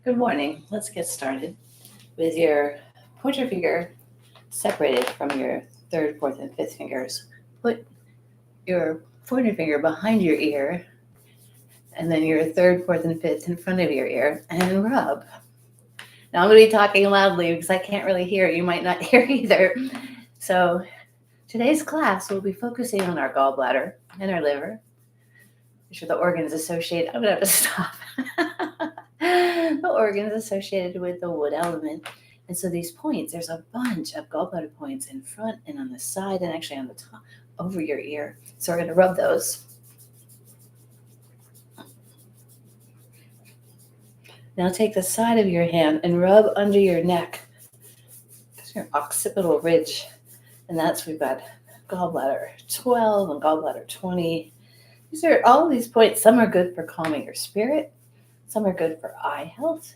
Good morning. Let's get started with your pointer finger separated from your third, fourth, and fifth fingers. Put your pointer finger behind your ear, and then your third, fourth, and fifth in front of your ear, and rub. Now I'm going to be talking loudly because I can't really hear. You might not hear either. So today's class will be focusing on our gallbladder and our liver, which are the organs associated. I'm going to have to stop. The organs associated with the wood element. And so these points, there's a bunch of gallbladder points in front and on the side and actually on the top over your ear. So we're going to rub those. Now take the side of your hand and rub under your neck. That's your occipital ridge. And that's, we've got gallbladder 12 and gallbladder 20. These are all of these points. Some are good for calming your spirit. Some are good for eye health.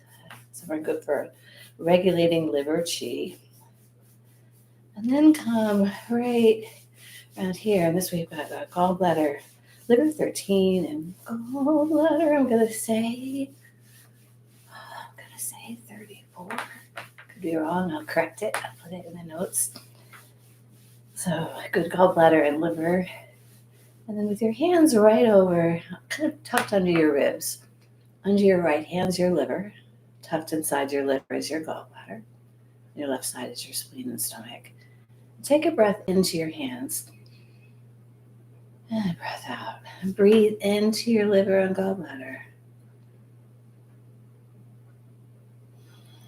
Some are good for regulating liver qi. And then come right around here. And this we've got gallbladder, liver 13, and gallbladder, I'm going to say 34. Could be wrong. I'll correct it. I'll put it in the notes. So good gallbladder and liver. And then with your hands right over, kind of tucked under your ribs. Under your right hand's your liver. Tucked inside your liver is your gallbladder. Your left side is your spleen and stomach. Take a breath into your hands. And a breath out. And breathe into your liver and gallbladder.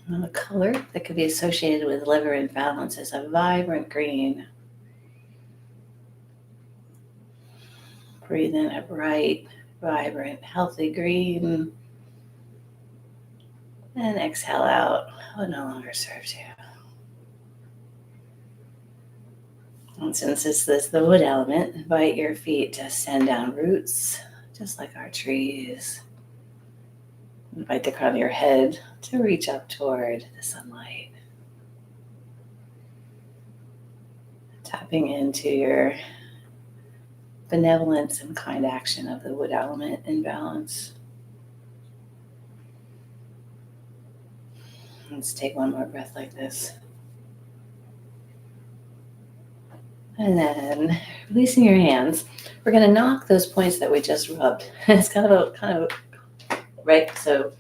And the color that could be associated with liver imbalance is a vibrant green. Breathe in a bright, vibrant, healthy green. And exhale out what no longer serves you. And since this is the wood element, invite your feet to send down roots, just like our trees. Invite the crown of your head to reach up toward the sunlight. Tapping into your benevolence and kind action of the wood element in balance. Let's take one more breath like this. And then releasing your hands, we're going to knock those points that we just rubbed. It's kind of right. So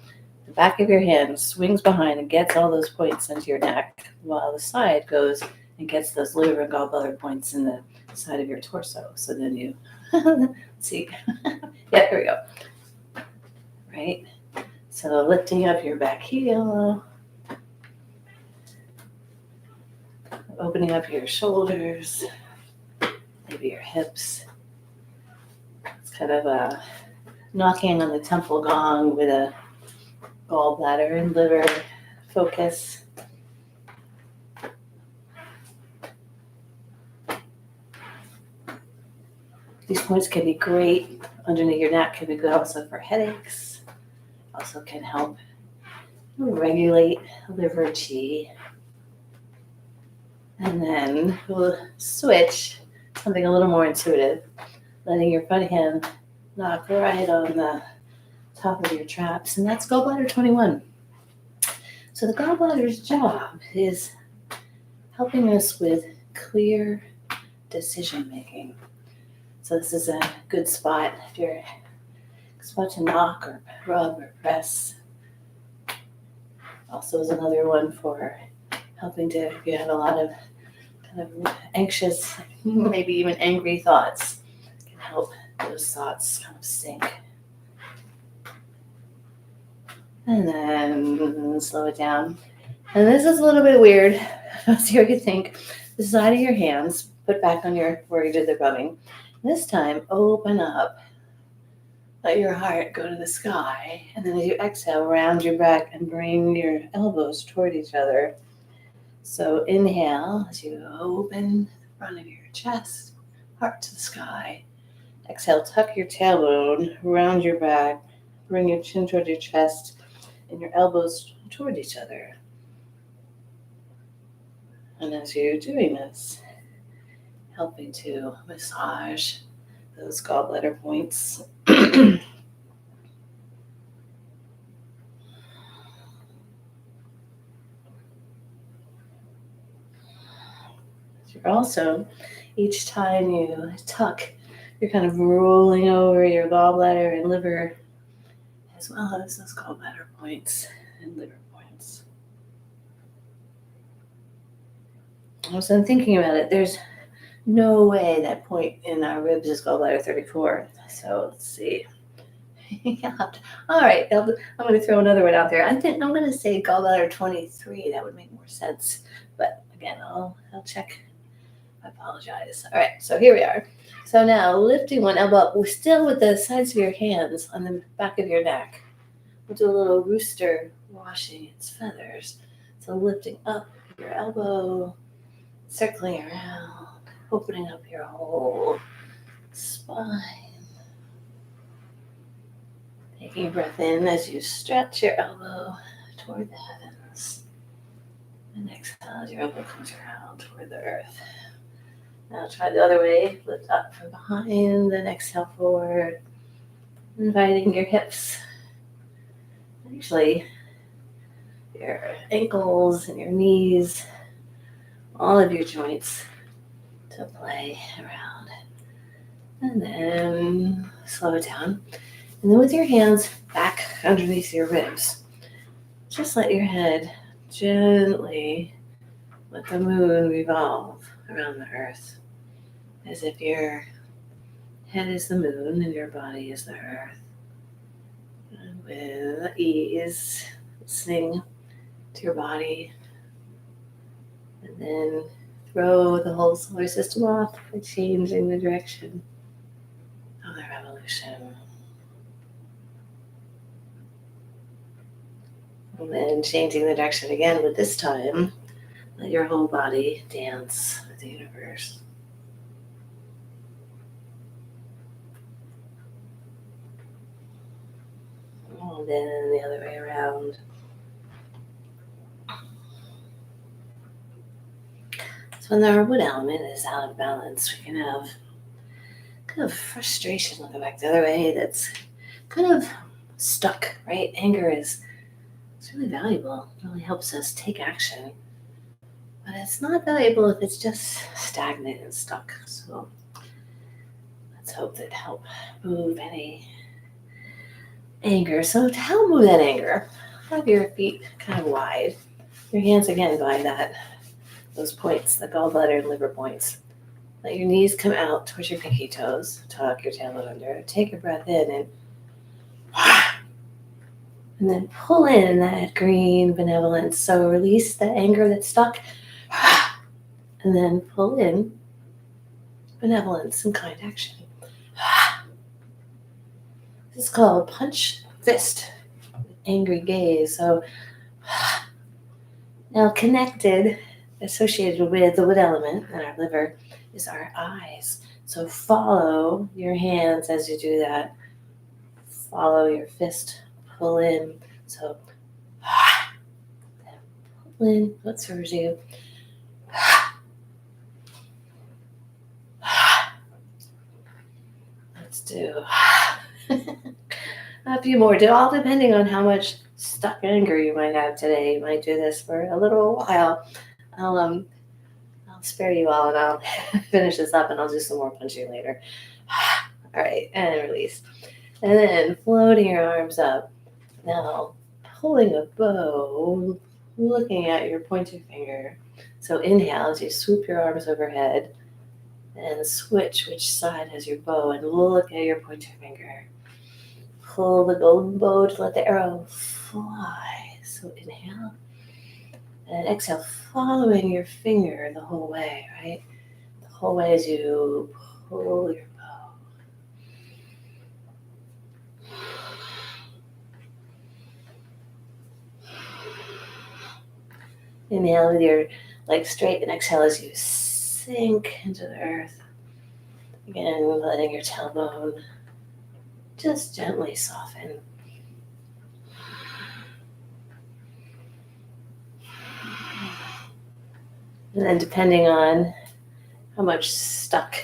the back of your hand swings behind and gets all those points into your neck, while the side goes and gets those liver and gallbladder points in the side of your torso. So then you see, yeah, here we go. Right. So lifting up your back heel. Opening up your shoulders, maybe your hips. It's kind of a knocking on the temple gong with a gallbladder and liver focus. These points can be great underneath your neck, can be good also for headaches. Also can help regulate liver qi. And then we'll switch something a little more intuitive, letting your front hand knock right on the top of your traps, and that's gallbladder 21. So the gallbladder's job is helping us with clear decision making. So this is a good spot if you're spot to knock or rub or press. Also is another one for helping to, if you have a lot of kind of anxious, maybe even angry thoughts, can help those thoughts kind of sink. And then slow it down. And this is a little bit weird. See what you think. The side of your hands, put back on where you did the rubbing. This time, open up. Let your heart go to the sky. And then as you exhale, round your back and bring your elbows toward each other. So inhale as you open the front of your chest, heart to the sky. Exhale, tuck your tailbone, round your back, bring your chin toward your chest, and your elbows toward each other. And as you're doing this, helping to massage those gallbladder points. You're also, each time you tuck, you're kind of rolling over your gallbladder and liver, as well as those gallbladder points and liver points. So I'm thinking about it. There's no way that point in our ribs is gallbladder 34. So let's see. All right, I'm going to throw another one out there. I'm going to say gallbladder 23. That would make more sense. But again, I'll check. I apologize. All right, so here we are. So now lifting one elbow up, we're still with the sides of your hands on the back of your neck. We'll do a little rooster washing its feathers. So lifting up your elbow, circling around, opening up your whole spine. Taking a breath in as you stretch your elbow toward the heavens. And exhale as your elbow comes around toward the earth. Now try the other way. Lift up from behind, then exhale forward. Inviting your hips, actually your ankles and your knees, all of your joints to play around. And then slow it down. And then with your hands back underneath your ribs, just let your head gently let the moon revolve around the earth, as if your head is the moon and your body is the earth. And with ease, listening to your body, and then throw the whole solar system off by changing the direction of the revolution. And then changing the direction again, but this time, let your whole body dance with the universe. And then the other way around. So when our wood element is out of balance, we can have kind of frustration looking back the other way that's kind of stuck, right? Anger is really valuable. It really helps us take action. But it's not valuable if it's just stagnant and stuck. So let's hope that help move any anger. So to help move that anger, have your feet kind of wide. Your hands again by those points, the gallbladder and liver points. Let your knees come out towards your pinky toes. Tuck your tailbone under. Take a breath in and then pull in that green benevolence. So release the anger that's stuck. And then pull in benevolence and kind action. This is called punch fist, angry gaze. So now connected, associated with the wood element and our liver is our eyes. So follow your hands as you do that. Follow your fist, pull in. So pull in what serves you. Let's do a few more, all depending on how much stuck anger you might have today. You might do this for a little while. I'll spare you all and I'll finish this up and I'll do some more punching later. All right, and release. And then floating your arms up. Now pulling a bow, looking at your pointer finger. So inhale as you swoop your arms overhead and switch which side has your bow and look at your pointer finger. Pull the golden bow to let the arrow fly. So inhale and exhale, following your finger the whole way, right? The whole way as you pull your bow. Inhale with your legs straight and exhale as you sink into the earth. Again, letting your tailbone just gently soften. And then depending on how much stuck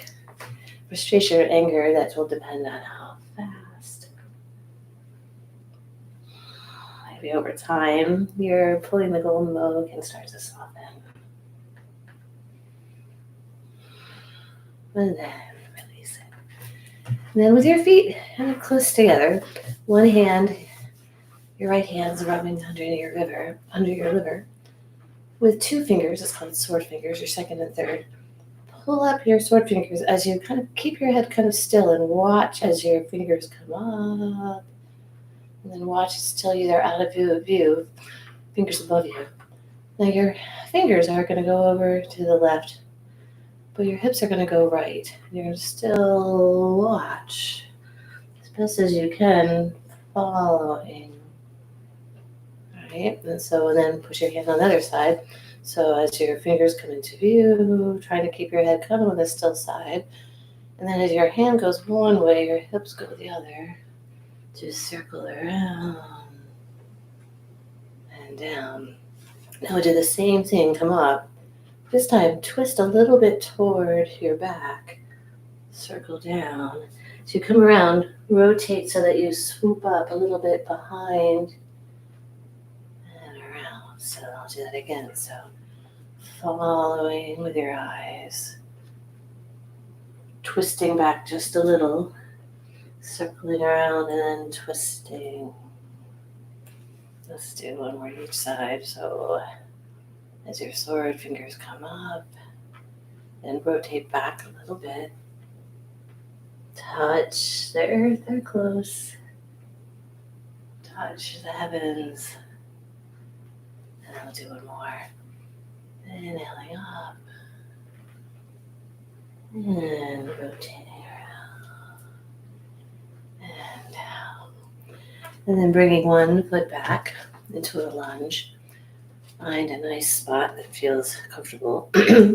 frustration or anger, that will depend on how fast. Maybe over time, you're pulling the golden bow can start to soften. And then release it. And then with your feet kind of close together, one hand, your right hand's rubbing under your liver. With two fingers, it's called sword fingers, your second and third. Pull up your sword fingers as you kind of keep your head kind of still and watch as your fingers come up. And then watch till they're out of view, fingers above you. Now your fingers are going to go over to the left, but your hips are going to go right. You're going to still watch as best as you can, following. All right, and then push your hand on the other side. So as your fingers come into view, try to keep your head coming with a still side. And then as your hand goes one way, your hips go the other. Just circle around and down. Now we'll do the same thing, come up. This time, twist a little bit toward your back. Circle down. So you come around, rotate so that you swoop up a little bit behind and around. So I'll do that again. So following with your eyes. Twisting back just a little. Circling around and then twisting. Let's do one more each side. So as your sword fingers come up, and rotate back a little bit. Touch the earth or close. Touch the heavens. And I'll do one more. Inhaling up. And rotating around. And down. And then bringing one foot back into a lunge. Find a nice spot that feels comfortable.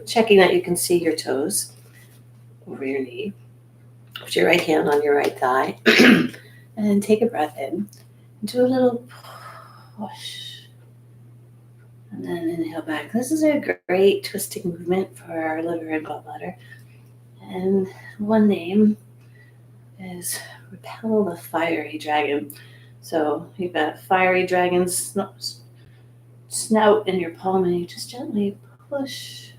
Checking that you can see your toes over your knee. Put your right hand on your right thigh. And take a breath in. Do a little push. And then inhale back. This is a great twisting movement for our liver and gallbladder. And one name is Repel the Fiery Dragon. So you've got a fiery dragon's snout in your palm, and you just gently push.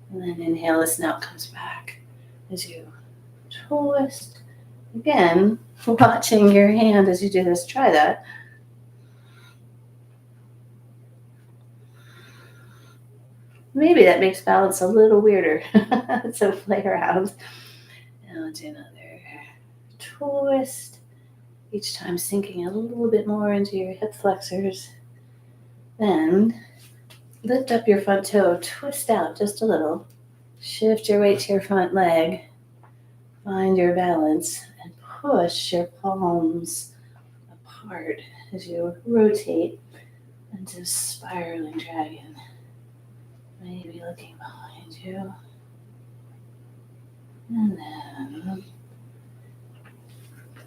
And then inhale, the snout comes back as you twist. Again, watching your hand as you do this. Try that. Maybe that makes balance a little weirder. So play around. And I'll do another twist. Each time sinking a little bit more into your hip flexors. Then lift up your front toe, twist out just a little. Shift your weight to your front leg. Find your balance and push your palms apart as you rotate into spiraling dragon. Maybe looking behind you. And then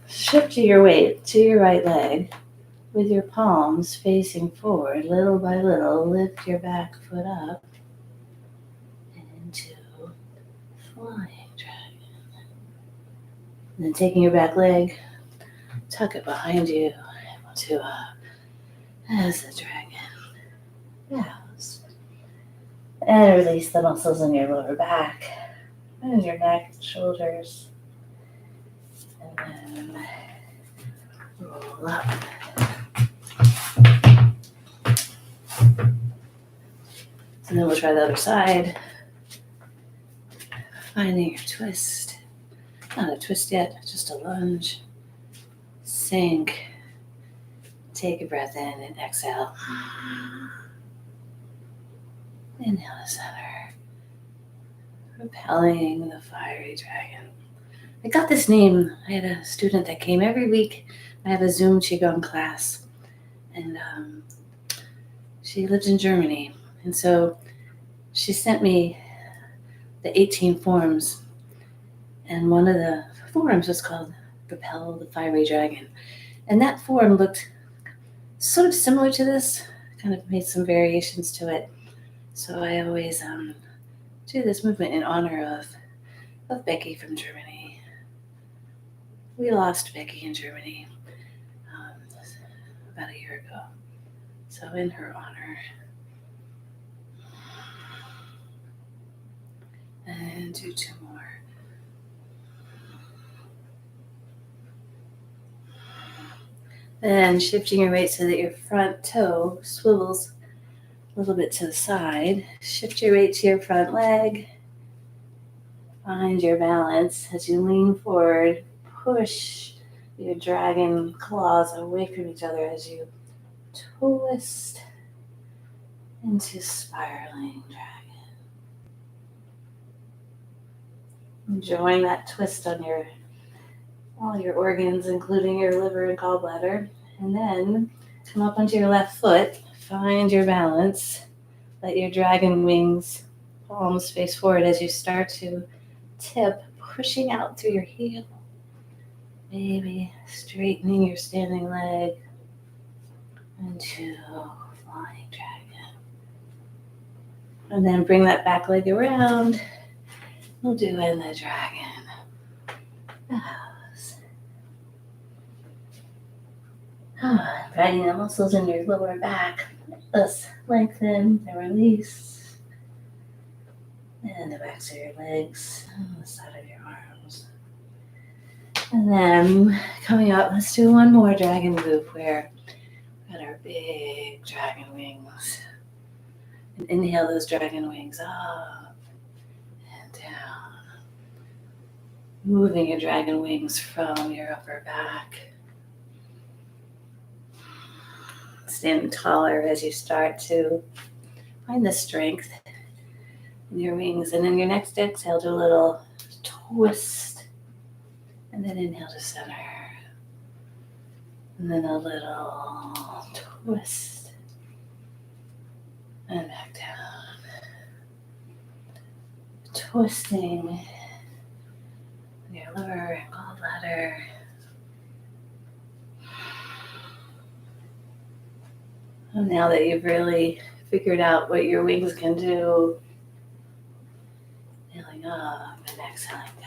shift your weight to your right leg with your palms facing forward. Little by little, lift your back foot up into flying dragon. And then taking your back leg, tuck it behind you to as the dragon bows. And release the muscles in your lower back and your neck and shoulders. And then roll up. And then we'll try the other side. Finding your twist. Not a twist yet, just a lunge. Sink. Take a breath in and exhale. Inhale to center. Repelling the fiery dragon. I got this name. I had a student that came every week. I have a Zoom Qigong class. And she lives in Germany. And so she sent me the 18 forms. And one of the forms was called Repel the Fiery Dragon. And that form looked sort of similar to this. Kind of made some variations to it. So I always do this movement in honor of Becky from Germany. We lost Becky in Germany about a year ago. So in her honor. And And do 2 more. Then shifting your weight so that your front toe swivels a little bit to the side. Shift your weight to your front leg. Find your balance as you lean forward. Push your dragon claws away from each other as you twist into spiraling dragon. Enjoying that twist on all your organs, including your liver and gallbladder. And then come up onto your left foot. Find your balance. Let your dragon wings palms face forward as you start to tip, pushing out through your heel. Maybe straightening your standing leg into flying dragon. And then bring that back leg around. We'll do in the dragon. Inviting the muscles in your lower back. Let's lengthen and release. And the backs of your legs and the side of your arms. And then coming up, let's do one more dragon move where we got our big dragon wings. And inhale those dragon wings up and down. Moving your dragon wings from your upper back. Stand taller as you start to find the strength in your wings. And in your next exhale, do a little twist. And then inhale to center. And then a little twist. And back down. Twisting your liver and gallbladder. And now that you've really figured out what your wings can do, inhaling up and exhaling down.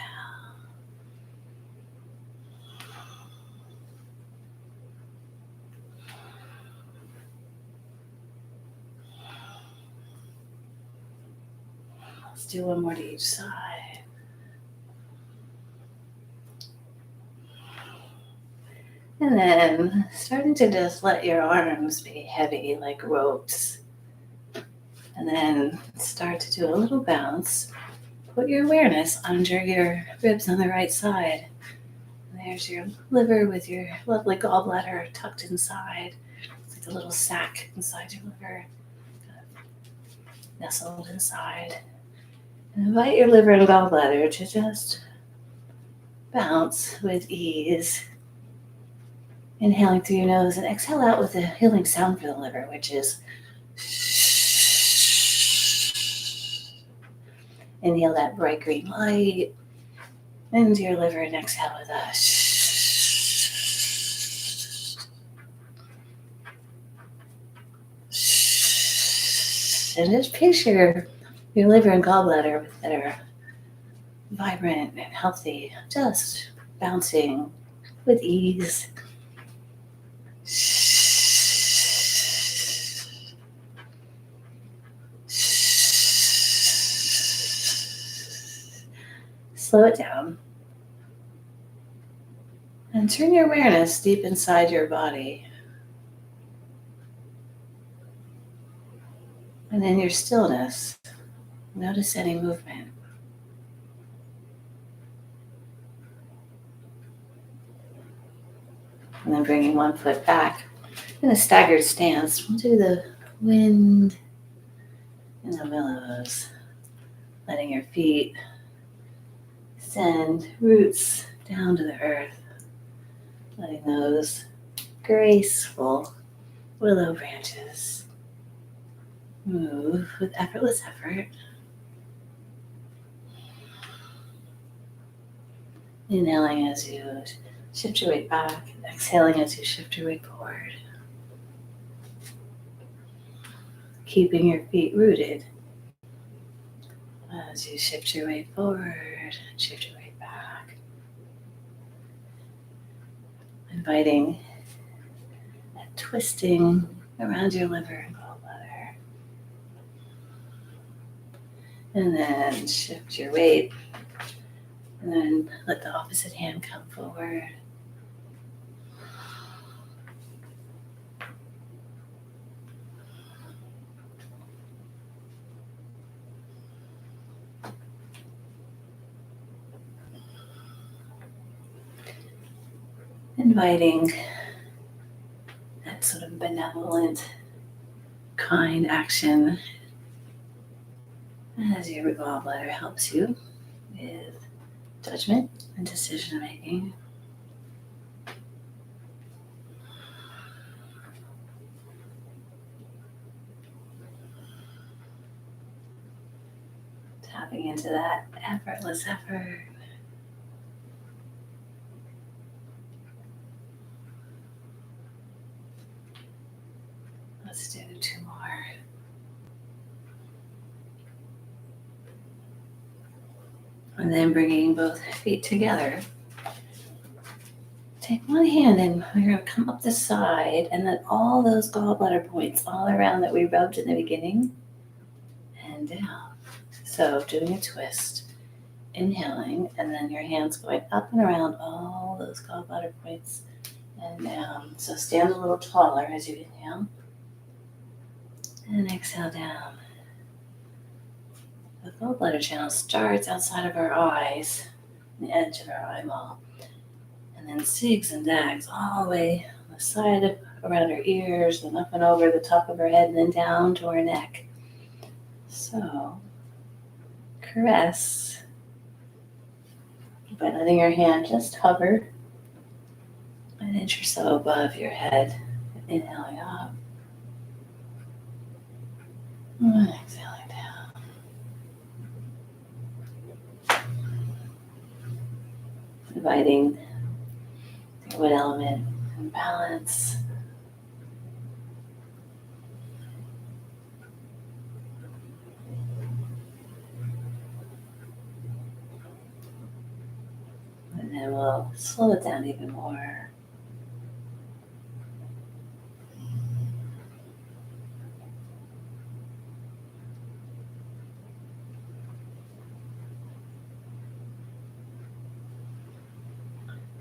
Let's do one more to each side. And then starting to just let your arms be heavy like ropes. And then start to do a little bounce. Put your awareness under your ribs on the right side. And there's your liver with your lovely gallbladder tucked inside. It's like a little sack inside your liver, kind of nestled inside. And invite your liver and gallbladder to just bounce with ease. Inhaling through your nose and exhale out with a healing sound for the liver, which is inhale that bright green light into your liver and exhale with a and just picture your liver and gallbladder that are vibrant and healthy, just bouncing with ease. Slow it down and turn your awareness deep inside your body. And in your stillness, notice any movement. And then bringing one foot back in a staggered stance, we'll do the wind and the willows, letting your feet send roots down to the earth, letting those graceful willow branches move with effortless effort. Inhaling as you shift your weight back, and exhaling as you shift your weight forward. Keeping your feet rooted as you shift your weight forward and shift your weight back. Inviting that twisting around your liver and gallbladder. And then shift your weight. And then let the opposite hand come forward. Inviting that sort of benevolent, kind action as your gallbladder helps you with judgment and decision making. Tapping into that effortless effort. Let's do 2 more. And then bringing both feet together. Take one hand and we're going to come up the side and then all those gallbladder points all around that we rubbed in the beginning and down. So doing a twist, inhaling, and then your hands going up and around all those gallbladder points and down. So stand a little taller as you inhale and exhale down. The gallbladder channel starts outside of our eyes, the edge of our eyeball, and then zigs and zags all the way on the side around our ears and up and over the top of our head and then down to our neck. So caress by letting your hand just hover an inch or so above your head, inhaling up and exhaling down. Inviting the wood element and balance. And then we'll slow it down even more.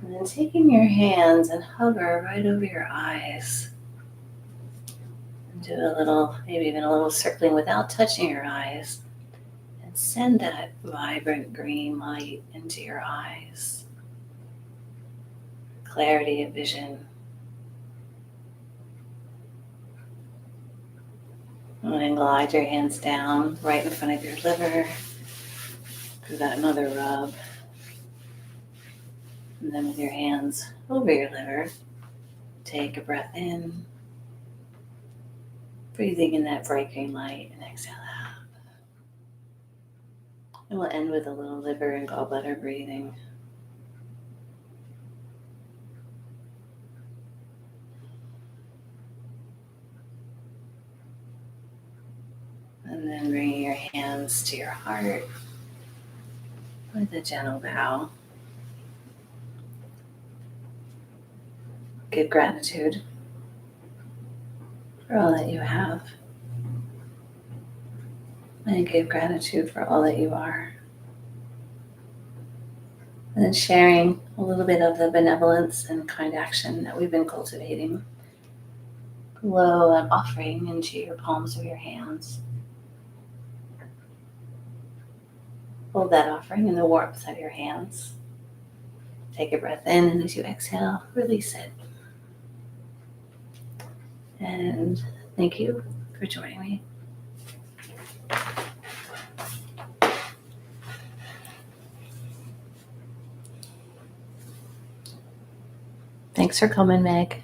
And then taking your hands and hover right over your eyes. And do a little, maybe even a little circling without touching your eyes. And send that vibrant green light into your eyes. Clarity of vision. And then glide your hands down right in front of your liver. Do that another rub. And then with your hands over your liver, take a breath in, breathing in that bright green light, and exhale out. And we'll end with a little liver and gallbladder breathing. And then bringing your hands to your heart with a gentle bow. Give gratitude for all that you have. And give gratitude for all that you are. And then sharing a little bit of the benevolence and kind action that we've been cultivating. Blow an offering into your palms of your hands. Hold that offering in the warmth of your hands. Take a breath in, and as you exhale, release it. And thank you for joining me. Thanks for coming, Meg.